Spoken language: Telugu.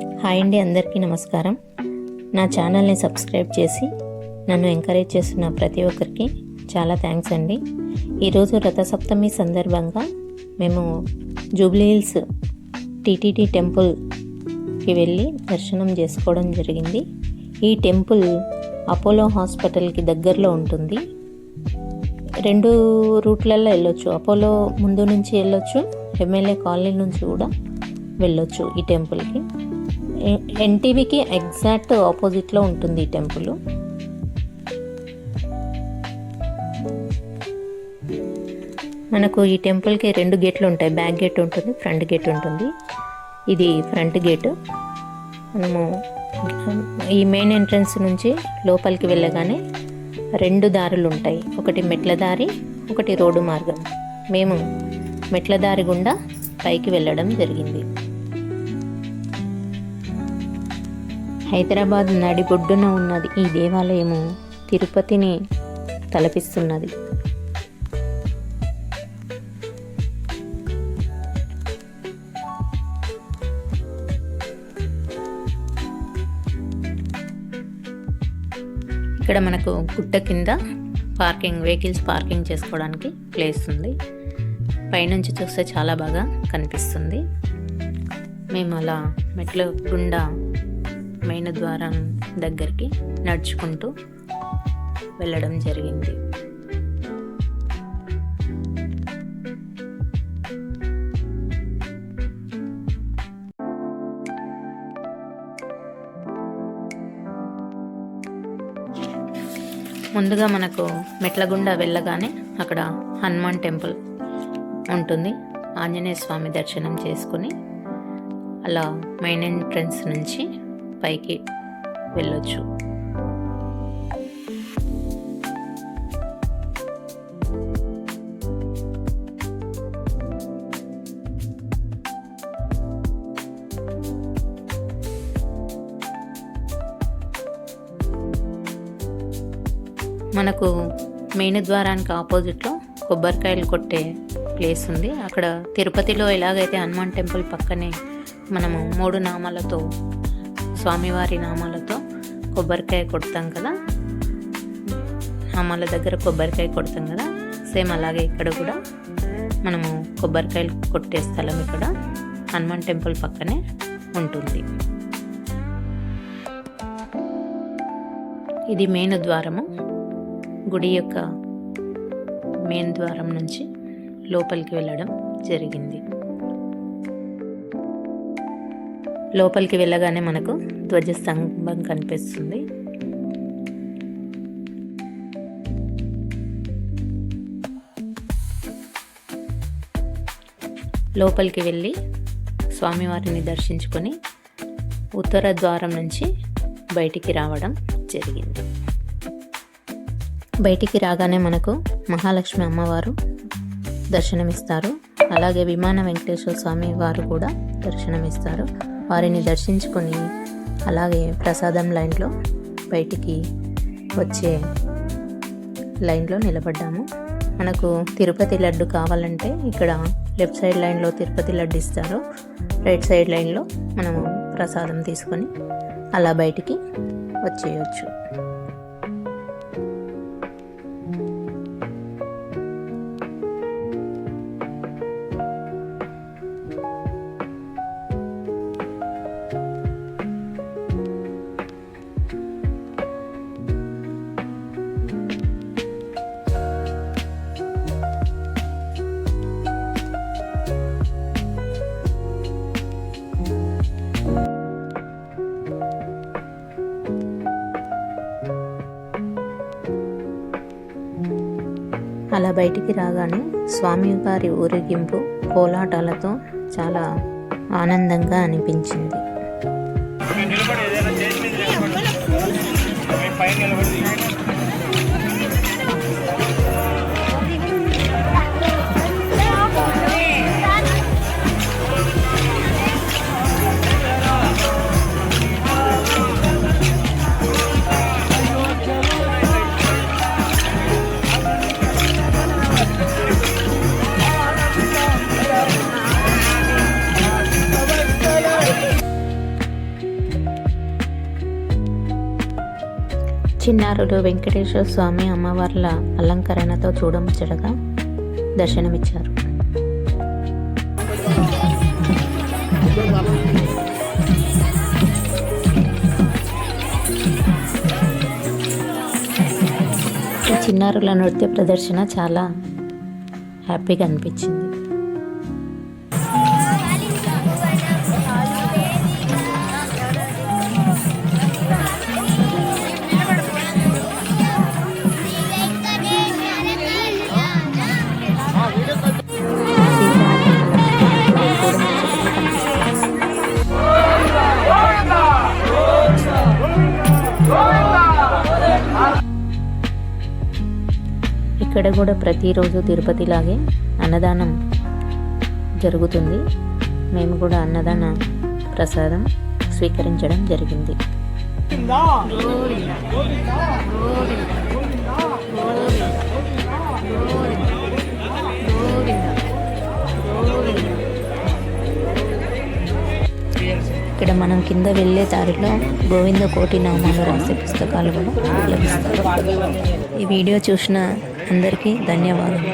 హాయ్ అండి, అందరికీ నమస్కారం. నా ఛానల్ని సబ్స్క్రైబ్ చేసి నన్ను ఎంకరేజ్ చేస్తున్న ప్రతి ఒక్కరికి చాలా థ్యాంక్స్ అండి. ఈరోజు రథసప్తమి సందర్భంగా మేము జూబ్లీ హిల్స్ టీటీడీ టెంపుల్కి వెళ్ళి దర్శనం చేసుకోవడం జరిగింది. ఈ టెంపుల్ అపోలో హాస్పిటల్కి దగ్గరలో ఉంటుంది. 2 రూట్లలో వెళ్ళొచ్చు. అపోలో ముందు నుంచి వెళ్ళొచ్చు, ఎమ్మెల్యే కాలనీ నుంచి కూడా వెళ్ళొచ్చు. ఈ టెంపుల్కి ఎన్టీవీకి ఎగ్జాక్ట్ ఆపోజిట్లో ఉంటుంది ఈ టెంపుల్. మనకు ఈ టెంపుల్కి 2 గేట్లు ఉంటాయి. బ్యాక్ గేట్ ఉంటుంది, ఫ్రంట్ గేట్ ఉంటుంది. ఇది ఫ్రంట్ గేట్. మనము ఈ మెయిన్ ఎంట్రన్స్ నుంచి లోపలికి వెళ్ళగానే 2 దారులు ఉంటాయి. ఒకటి మెట్ల దారి, ఒకటి రోడ్డు మార్గం. మేము మెట్ల దారి గుండా పైకి వెళ్ళడం జరిగింది. హైదరాబాద్ నడిబొడ్డున ఉన్నది ఈ దేవాలయము తిరుపతిని తలపిస్తున్నది. ఇక్కడ మనకు గుట్ట కింద వెహికల్స్ పార్కింగ్ చేసుకోవడానికి ప్లేస్ ఉంది. పైనుంచి చూస్తే చాలా బాగా కనిపిస్తుంది. మేము అలా మెట్ల గుండా మెయిన్ ద్వారం దగ్గరికి నడుచుకుంటూ వెళ్ళడం జరిగింది. ముందుగా మనకు మెట్లగుండా వెళ్ళగానే అక్కడ హనుమాన్ టెంపుల్ ఉంటుంది. ఆంజనేయ స్వామి దర్శనం చేసుకుని అలా మెయిన్ ఎంట్రన్స్ నుంచి పైకి వెళ్ళొచ్చు. మనకు మెయిన్ ద్వారానికి ఆపోజిట్లో కొబ్బరికాయలు కొట్టే ప్లేస్ ఉంది. అక్కడ తిరుపతిలో ఎలాగైతే హనుమాన్ టెంపుల్ పక్కనే మనము 3 నామాలతో, స్వామివారి నామాలతో కొబ్బరికాయ కొడతాం కదా, నామాల దగ్గర కొబ్బరికాయ కొడతాం కదా, సేమ్ అలాగే ఇక్కడ కూడా మనము కొబ్బరికాయలు కొట్టే స్థలం ఇక్కడ హనుమాన్ టెంపుల్ పక్కనే ఉంటుంది. ఇది మెయిన్ ద్వారము. గుడి యొక్క మెయిన్ ద్వారం నుంచి లోపలికి వెళ్ళడం జరిగింది. లోపలికి వెళ్ళగానే మనకు ధ్వజస్తంభం కనిపిస్తుంది. లోపలికి వెళ్ళి స్వామివారిని దర్శించుకొని ఉత్తర ద్వారం నుంచి బయటికి రావడం జరిగింది. బయటికి రాగానే మనకు మహాలక్ష్మి అమ్మవారు దర్శనమిస్తారు. అలాగే విమాన వెంకటేశ్వర స్వామి వారు కూడా దర్శనమిస్తారు. వారిని దర్శించుకొని అలాగే ప్రసాదం లైన్లో బయటికి వచ్చే లైన్లో నిలబడ్డాము. మనకు తిరుపతి లడ్డు కావాలంటే ఇక్కడ లెఫ్ట్ సైడ్ లైన్లో తిరుపతి లడ్డు ఇస్తారు. రైట్ సైడ్ లైన్లో మనము ప్రసాదం తీసుకొని అలా బయటికి వచ్చేయచ్చు. అలా బయటికి రాగానే స్వామివారి ఊరేగింపు కోలాటాలతో చాలా ఆనందంగా అనిపించింది. చిన్నారులు వెంకటేశ్వర స్వామి అమ్మవార్ల అలంకరణతో చూడముచ్చటగా దర్శనమిచ్చారు. ఈ చిన్నారుల నృత్య ప్రదర్శన చాలా హ్యాపీగా అనిపించింది. ఇక్కడ కూడా ప్రతిరోజు తిరుపతిలాగే అన్నదానం జరుగుతుంది. మేము కూడా అన్నదాన ప్రసాదం స్వీకరించడం జరిగింది. ఇక్కడ మనం కింద వెళ్ళే దారిలో గోవింద కోటి నామాలు రాసే పుస్తకాలు కూడా లభిస్తాయి. ఈ వీడియో చూసిన అందరికీ ధన్యవాదాలు.